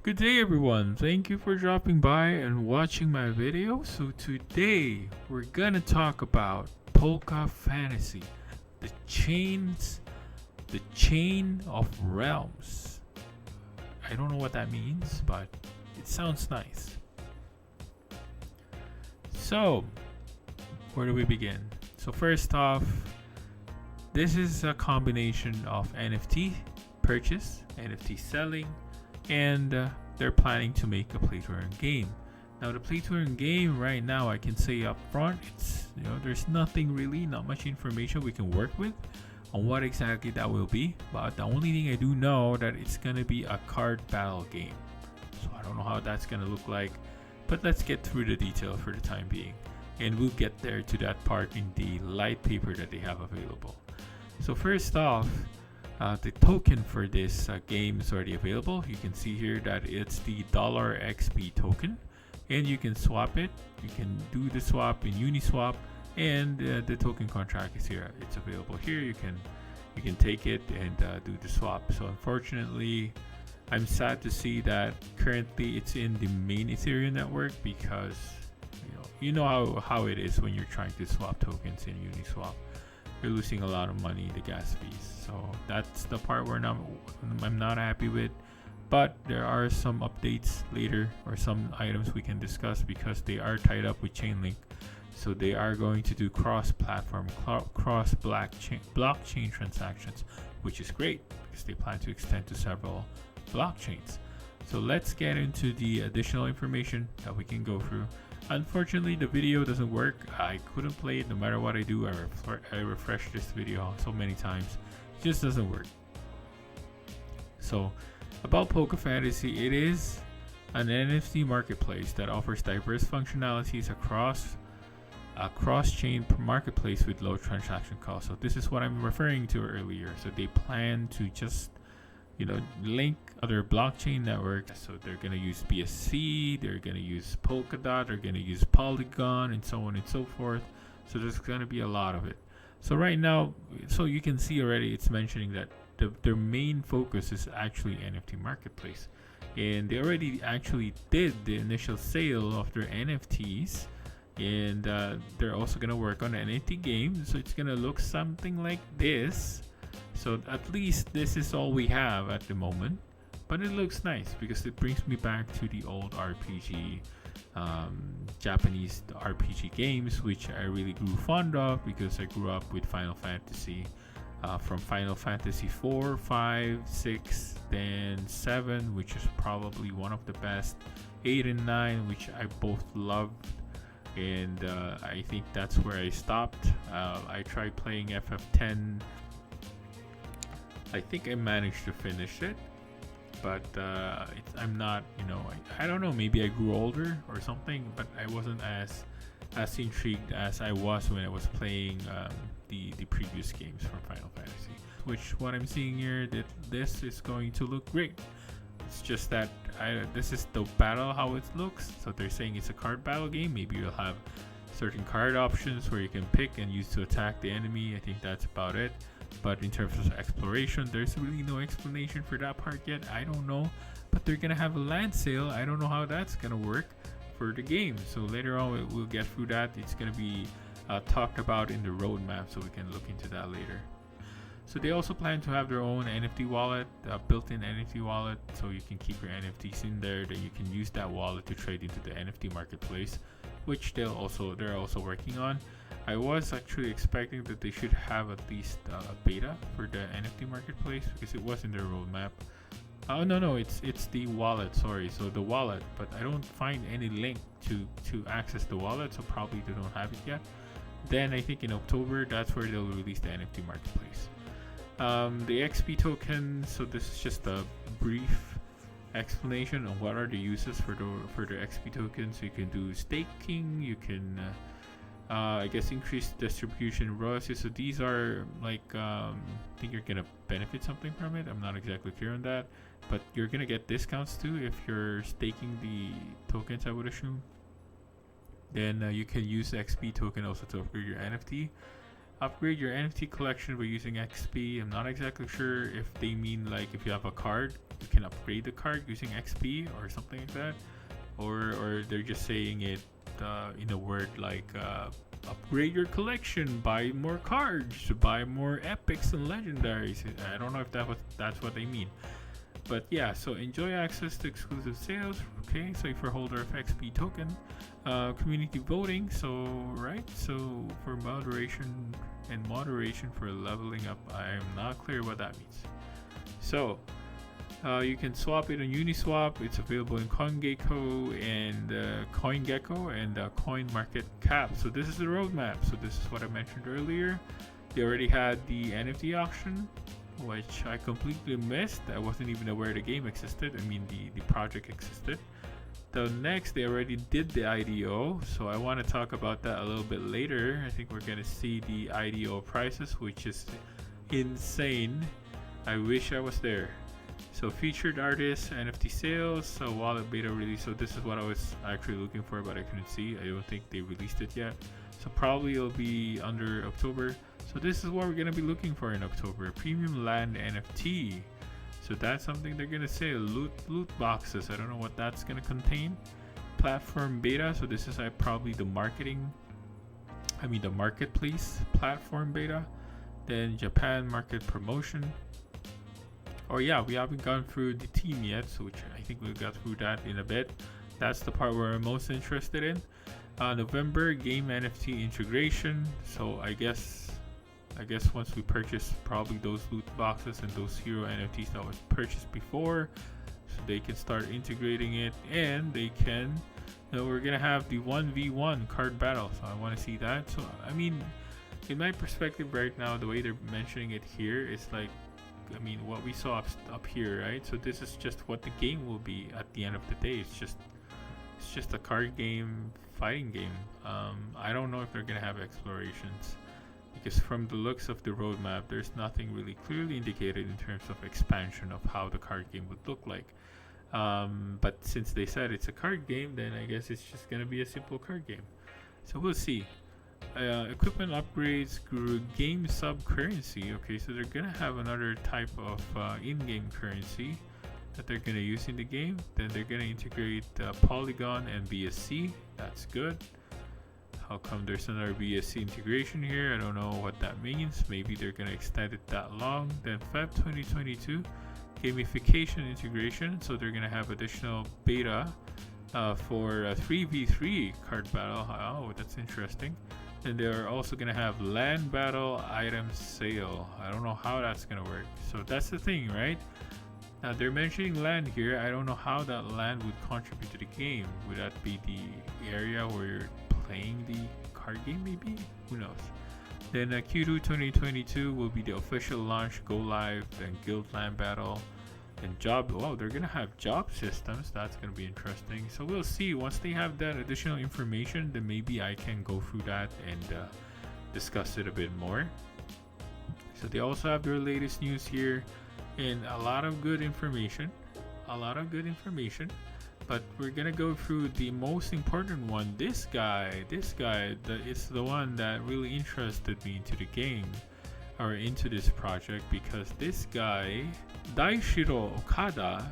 Good day, everyone. Thank you for dropping by and watching my video. So today we're gonna talk about Polkafantasy, the the chain of realms. I don't know what that means, but it sounds nice. So, where do we begin? So first off, this is a combination of NFT purchase, NFT selling, and they're planning to make a play to earn game. Now the play to earn game right now, I can say up front, it's there's nothing really, not much information we can work with on what exactly that will be. But the only thing I do know that it's gonna be a card battle game. So I don't know how that's gonna look like, but let's get through the detail for the time being, and we'll get there to that part in the light paper that they have available. So first off, the token for this game is already available. You can see here that it's the $XP token, and you can swap it. You can do the swap in Uniswap, and the token contract is here. It's available here. You can take it and do the swap. So unfortunately, I'm sad to see that currently it's in the main Ethereum network, because you know how it is when you're trying to swap tokens in Uniswap. You're losing a lot of money, the gas fees. So that's the part where I'm not happy with. But there are some updates later, or some items we can discuss, because they are tied up with Chainlink. So they are going to do cross-platform, blockchain transactions, which is great because they plan to extend to several blockchains. So let's get into the additional information that we can go through. Unfortunately, the video doesn't work. I couldn't play it no matter what I do. I refreshed this video so many times. It just doesn't work. So, about Polkafantasy, it is an NFT marketplace that offers diverse functionalities across a cross-chain marketplace with low transaction costs. So this is what I'm referring to earlier. So they plan to just link other blockchain networks. So they're gonna use BSC, they're gonna use Polkadot, they're gonna use Polygon, and so on and so forth. So there's gonna be a lot of it. So right now, so you can see already, it's mentioning that their main focus is actually NFT marketplace, and they already actually did the initial sale of their NFTs, and they're also gonna work on an NFT game. So it's gonna look something like this. So at least this is all we have at the moment, but it looks nice because it brings me back to the old RPG, Japanese RPG games, which I really grew fond of because I grew up with Final Fantasy, from Final Fantasy 4, 5, 6, then 7, which is probably one of the best, 8 and 9, which I both loved, and I think that's where I stopped. I tried playing FF10. I think I managed to finish it, but I'm not, I don't know, maybe I grew older or something, but I wasn't as intrigued as I was when I was playing the previous games from Final Fantasy. Which, what I'm seeing here, that this is going to look great. It's just that this is the battle, how it looks. So they're saying it's a card battle game. Maybe you'll have certain card options where you can pick and use to attack the enemy. I think that's about it. But in terms of exploration, there's really no explanation for that part yet. I don't know. But they're gonna have a land sale. I don't know how that's gonna work for the game. So later on, we'll get through that. It's gonna be talked about in the roadmap, so we can look into that later. So they also plan to have their own NFT wallet, built-in NFT wallet, so you can keep your NFTs in there. Then you can use that wallet to trade into the NFT marketplace, which they're also working on. I was actually expecting that they should have at least a beta for the NFT marketplace, because it was in their roadmap. Oh no, it's the wallet. Sorry, so the wallet, but I don't find any link to access the wallet, so probably they don't have it yet. Then I think in October, that's where they'll release the NFT marketplace. The XP token. So this is just a brief explanation on what are the uses for the XP token. So you can do staking. You can I guess increase distribution royalties. So these are like, I think you're gonna benefit something from it. I'm not exactly clear on that, but you're gonna get discounts too if you're staking the tokens, I would assume. Then you can use XP token also to upgrade your NFT. Upgrade your NFT collection by using XP. I'm not exactly sure if they mean like if you have a card, you can upgrade the card using XP or something like that, or they're just saying it in a word like upgrade your collection, buy more cards, buy more epics and legendaries. I don't know if that's what they mean. But yeah, so enjoy access to exclusive sales. Okay, so if you're a holder of XP token, community voting. So for moderation for leveling up, I am not clear what that means. So you can swap it on Uniswap. It's available in CoinGecko and CoinMarketCap. So this is the roadmap. So this is what I mentioned earlier. They already had the NFT auction, which I completely missed. I wasn't even aware the game existed. I mean, the project existed. The next, they already did the IDO, so I want to talk about that a little bit later. I think we're going to see the IDO prices, which is insane. I wish I was there. So featured artists, NFT sales, so wallet beta release. So this is what I was actually looking for, but I couldn't see. I don't think they released it yet. So probably it'll be under October. So this is what we're going to be looking for in October. Premium land NFT. So that's something they're going to say. Loot boxes. I don't know what that's going to contain. Platform beta. So this is probably the marketplace platform beta. Then Japan market promotion. Oh yeah, we haven't gone through the team yet, so which I think we'll get through that in a bit. That's the part we're most interested in. November game NFT integration. So I guess once we purchase probably those loot boxes and those hero NFTs that was purchased before, so they can start integrating it, and they can. We're gonna have the 1v1 card battle. So I want to see that. So I mean, in my perspective right now, the way they're mentioning it here is like, I mean, what we saw up here, right? So this is just what the game will be at the end of the day. It's just a card game, fighting game. I don't know if they're gonna have explorations, because from the looks of the roadmap, there's nothing really clearly indicated in terms of expansion of how the card game would look like. But since they said it's a card game, then I guess it's just gonna be a simple card game. So we'll see. Equipment upgrades, game sub currency. Okay, so they're gonna have another type of in-game currency that they're gonna use in the game. Then they're gonna integrate Polygon and BSC. That's good. How come there's another BSC integration here? I don't know what that means. Maybe they're gonna extend it that long. Then Feb 2022, gamification integration. So they're gonna have additional beta for a 3v3 card battle. Oh, that's interesting. And they're also gonna have land battle item sale. I don't know how that's gonna work. So that's the thing, right? Now they're mentioning land here. I don't know how that land would contribute to the game. Would that be the area where you're playing the card game, maybe? Who knows? Then Q2 2022 will be the official launch, go live, and guild land battle, and job. Oh, they're gonna have job systems. That's gonna be interesting. So we'll see. Once they have that additional information, then maybe I can go through that and discuss it a bit more. So they also have their latest news here, and a lot of good information. But we're gonna go through the most important one. This guy, is the one that really interested me into the game, or into this project, because this guy, Daishiro Okada,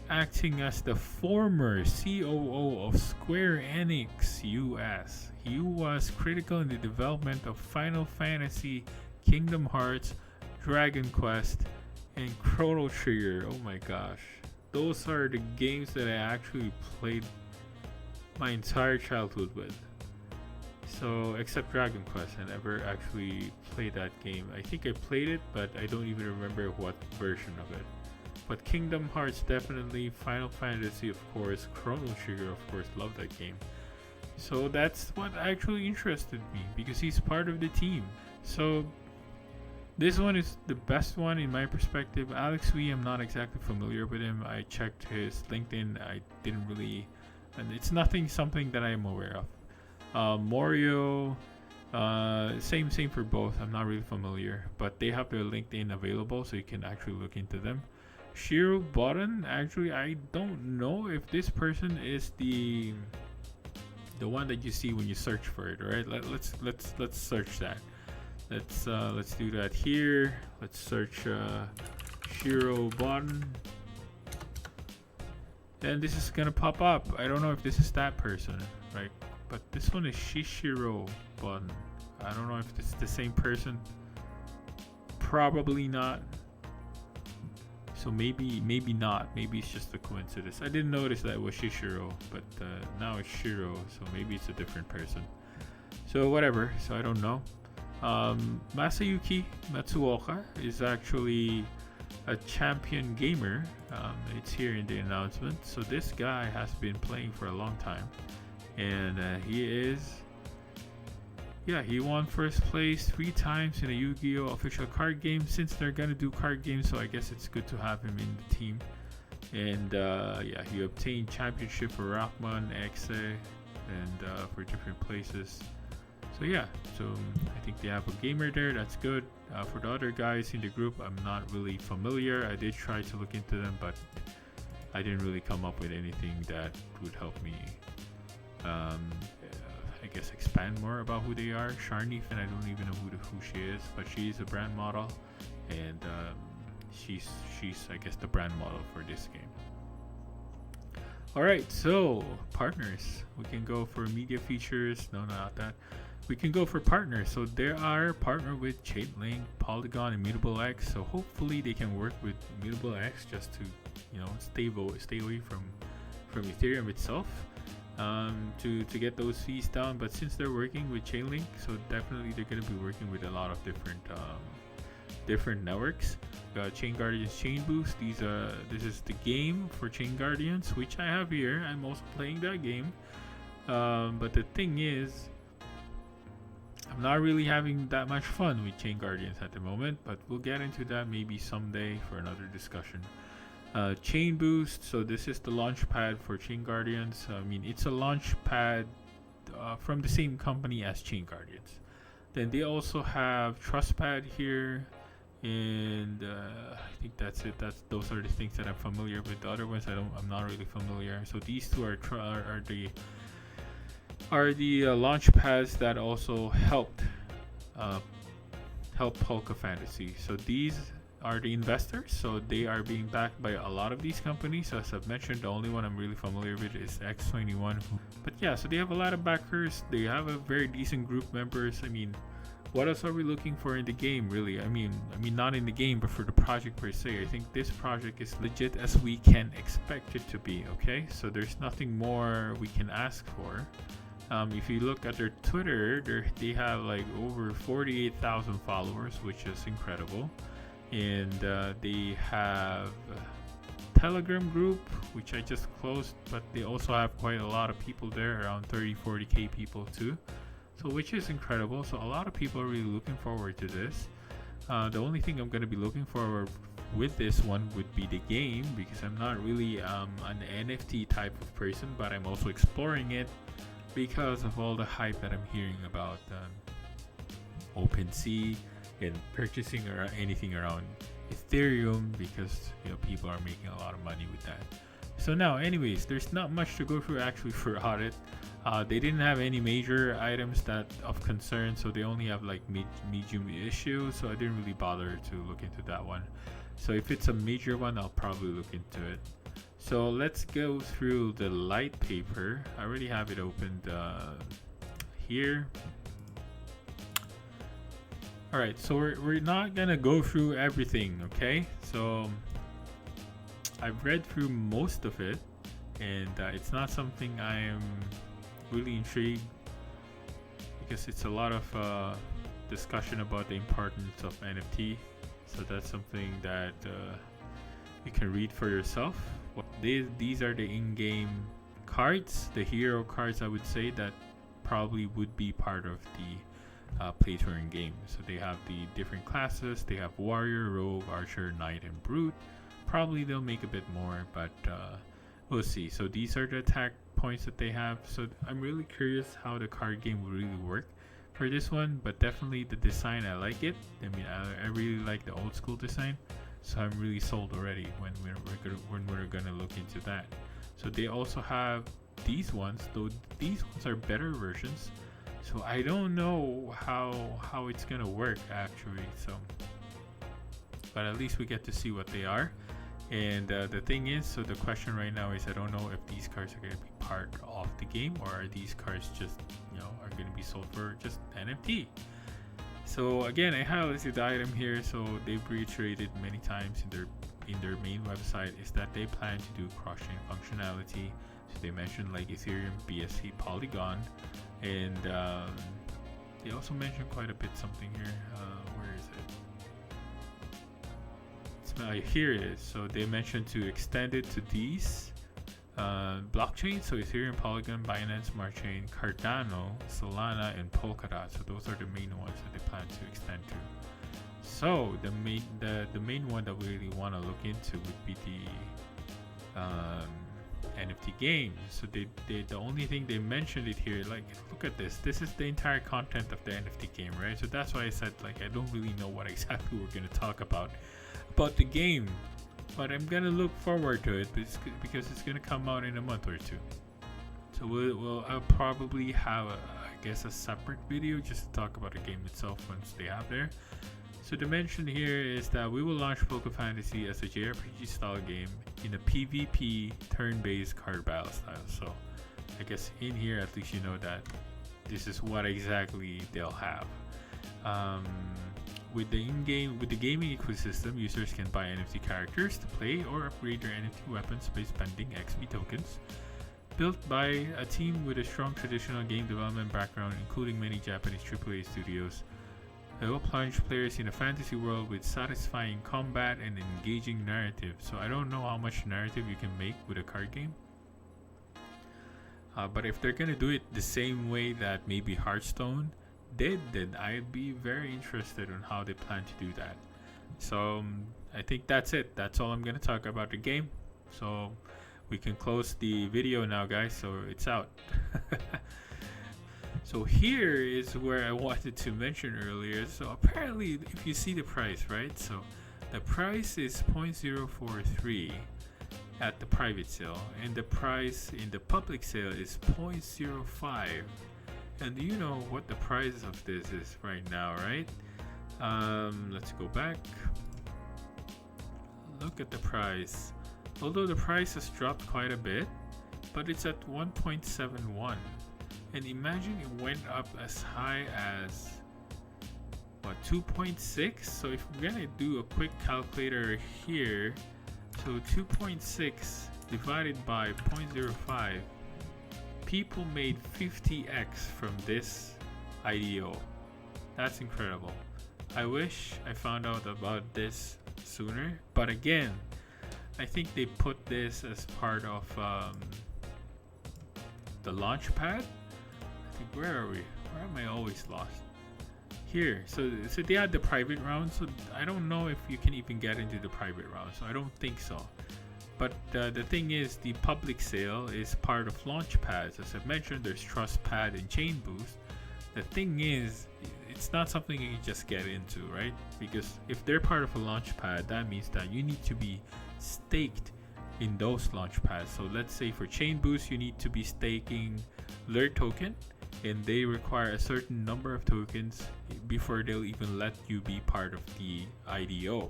acting as the former COO of Square Enix US. He was critical in the development of Final Fantasy, Kingdom Hearts, Dragon Quest, and Chrono Trigger. Oh my gosh. Those are the games that I actually played my entire childhood with. So, except Dragon Quest, I never actually played that game. I think I played it, but I don't even remember what version of it. But Kingdom Hearts, definitely. Final Fantasy, of course. Chrono Trigger, of course, love that game. So that's what actually interested me, because he's part of the team. So this one is the best one in my perspective. Alex Wee, I'm not exactly familiar with him. I checked his LinkedIn. I didn't really, and it's something that I am aware of. Morio, same for both. I'm not really familiar, but they have their LinkedIn available, so you can actually look into them. Shiro Button, actually, I don't know if this person is the one that you see when you search for it. Right? Let's search that. Let's do that here. Let's search Shiro button, and this is gonna pop up. I don't know if this is that person, right? But this one is Shishiro button. I don't know if it's the same person. Probably not. So maybe not. Maybe it's just a coincidence. I didn't notice that it was Shishiro, but now it's Shiro. So maybe it's a different person. So whatever. So I don't know. Masayuki Matsuoka is actually a champion gamer. It's here in the announcement. So this guy has been playing for a long time, and he won first place 3 times in a Yu-Gi-Oh! Official card game. Since they're gonna do card games, so I guess it's good to have him in the team. And he obtained championship for Rockman, Exe, and for different places. So I think they have a gamer there. That's good. For the other guys in the group, I'm not really familiar. I did try to look into them, but I didn't really come up with anything that would help me I guess expand more about who they are. Sharnif, and I don't even know who she is, but she's a brand model, and she's I guess the brand model for this game. Alright, so partners. We can go for media features. No, not that. We can go for partners. So they are partnered with Chainlink, Polygon, and Immutable X. So hopefully they can work with Immutable X just to stay away from Ethereum itself, to get those fees down. But since they're working with Chainlink, so definitely they're going to be working with a lot of different networks. Chain Guardians Chain Boost. This is the game for Chain Guardians, which I have here. I'm also playing that game. But the thing is, I'm not really having that much fun with Chain Guardians at the moment, but we'll get into that maybe someday for another discussion. Chain Boost. So this is the launch pad for Chain Guardians. I mean, it's a launch pad from the same company as Chain Guardians. Then they also have Trust Pad here, and I think that's it. Those are the things that I'm familiar with. The other ones I'm not really familiar. So these two are the launch pads that also help Polkafantasy. So these are the investors. So they are being backed by a lot of these companies. So as I've mentioned, the only one I'm really familiar with is X21. But yeah, so they have a lot of backers. They have a very decent group members. I mean, what else are we looking for in the game, really? I mean not in the game, but for the project per se. I think this project is legit as we can expect it to be. Okay, so there's nothing more we can ask for. If you look at their Twitter, they have like over 48,000 followers, which is incredible. And they have a Telegram group, which I just closed, but they also have quite a lot of people there, around 30-40k people too. So which is incredible. So a lot of people are really looking forward to this. The only thing I'm going to be looking forward with this one would be the game, because I'm not really an NFT type of person, but I'm also exploring it because of all the hype that I'm hearing about OpenSea and purchasing or anything around Ethereum, because people are making a lot of money with that. So now, anyways, there's not much to go through actually for audit. They didn't have any major items that of concern, so they only have like medium issues. So I didn't really bother to look into that one. So if it's a major one, I'll probably look into it. So let's go through the light paper. I already have it opened here. Alright, so we're not gonna go through everything, okay? So I've read through most of it, and it's not something I am really intrigued, because it's a lot of discussion about the importance of NFT. So that's something that you can read for yourself. These are the in-game cards, the hero cards, I would say, that probably would be part of the play to earn game. So they have the different classes. They have warrior, rogue, archer, knight, and brute. Probably they'll make a bit more, but we'll see. So these are the attack points that they have. So I'm really curious how the card game will really work for this one, but definitely the design, I like it. I mean, I really like the old school design. So I'm really sold already when we're gonna look into that. So they also have these ones, though these ones are better versions. So I don't know how it's gonna work actually. So, but at least we get to see what they are. And the thing is, so the question right now is, I don't know if these cards are gonna be part of the game, or are these cards just, are gonna be sold for just NFT. So again, I highlighted the item here. So they've reiterated many times in their main website is that they plan to do cross-chain functionality. So they mentioned like Ethereum, BSC, Polygon, and they also mentioned quite a bit something here. Where is it? Here it is. So they mentioned to extend it to these blockchains. So Ethereum, Polygon, Binance Smart Chain, Cardano, Solana, and Polkadot. So those are the main ones that they plan to extend to. So the main one that we really want to look into would be the NFT game. So they the only thing they mentioned it here, like, look at this. This is the entire content of the NFT game, right? So that's why I said, like, I don't really know what exactly we're gonna talk about the game, but I'm gonna look forward to it because it's gonna come out in a month or two. So I'll probably have a separate video just to talk about the game itself once they have there. So the mention here is that we will launch Polkafantasy as a JRPG style game in a PvP turn-based card battle style. So I guess in here at least you know that this is what exactly they'll have. With the gaming ecosystem, users can buy NFT characters to play or upgrade their NFT weapons by spending XP tokens. Built by a team with a strong traditional game development background, including many Japanese AAA studios, it will plunge players in a fantasy world with satisfying combat and engaging narrative. So I don't know how much narrative you can make with a card game. But if they're gonna do it the same way that maybe Hearthstone did, then I'd be very interested in how they plan to do that. So I think that's it. That's all I'm gonna talk about the game. So we can close the video now, guys. So it's out. So here is where I wanted to mention earlier. So apparently, if you see the price, right? So the price is 0.043 at the private sale, and the price in the public sale is 0.05. And you know what the price of this is right now, right? Let's go back. Look at the price. Although the price has dropped quite a bit, but it's at 1.71. And imagine it went up as high as 2.6. So if we're gonna do a quick calculator here, so 2.6 divided by 0.05, people made 50x from this IDO. That's incredible. I wish I found out about this sooner, but again, I think they put this as part of the launch pad. Where are we? Where am I always lost? Here. So they had the private round. So I don't know if you can even get into the private round. So I don't think so. But the thing is, the public sale is part of launch pads. As I mentioned, there's Trust Pad and Chain Boost. The thing is, it's not something you can just get into, right? Because if they're part of a launch pad, that means that you need to be staked in those launch pads. So let's say for Chain Boost, you need to be staking their token, and they require a certain number of tokens before they'll even let you be part of the IDO.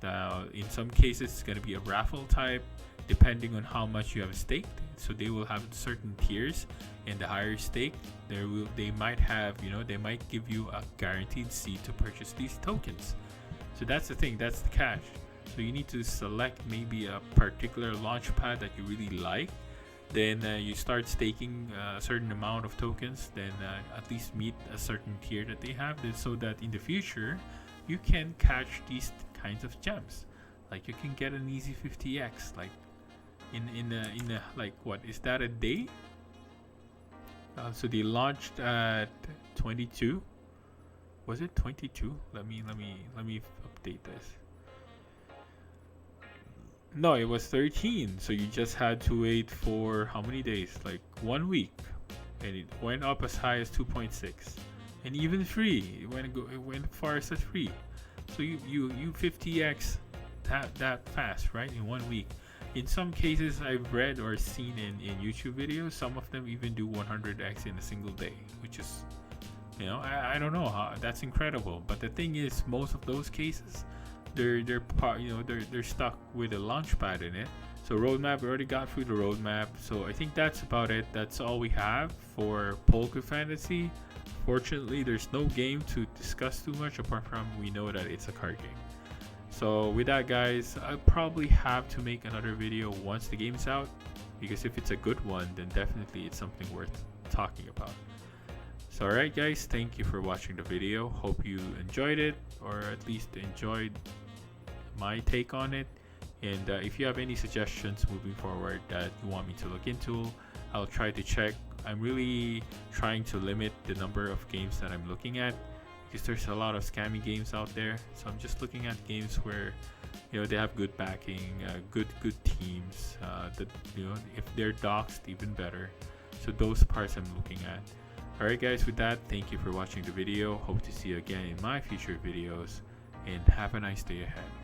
Now, in some cases, it's going to be a raffle type, depending on how much you have staked. So they will have certain tiers, and the higher stake, they might have, they might give you a guaranteed seed to purchase these tokens. So that's the thing, that's the catch. So you need to select maybe a particular launch pad that you really like. Then you start staking a certain amount of tokens, then at least meet a certain tier that they have, so that in the future you can catch these kinds of gems. Like you can get an easy 50x, like in like, what is that, a day? So they launched at 22. Was it 22? Let me update this. No, it was 13. So you just had to wait for how many days? Like 1 week, and it went up as high as 2.6, and even 3. It went far as 3. So you 50x that fast, right? In 1 week. In some cases, I've read or seen in YouTube videos, some of them even do 100x in a single day, which is You know, I don't know how that's incredible. But the thing is, most of those cases, they're stuck with a launch pad in it. So roadmap, we already got through the roadmap. So I think that's about it. That's all we have for Polkafantasy. Fortunately, there's no game to discuss too much apart from we know that it's a card game. So with that, guys, I'll probably have to make another video once the game's out, because if it's a good one, then definitely it's something worth talking about. So alright guys, thank you for watching the video. Hope you enjoyed it, or at least enjoyed my take on it. And if you have any suggestions moving forward that you want me to look into, I'll try to check. I'm really trying to limit the number of games that I'm looking at, because there's a lot of scammy games out there. So I'm just looking at games where, you know, they have good backing, good teams. That, you know, if they're doxed, even better. So those parts I'm looking at. Alright guys, with that, thank you for watching the video. Hope to see you again in my future videos, and have a nice day ahead.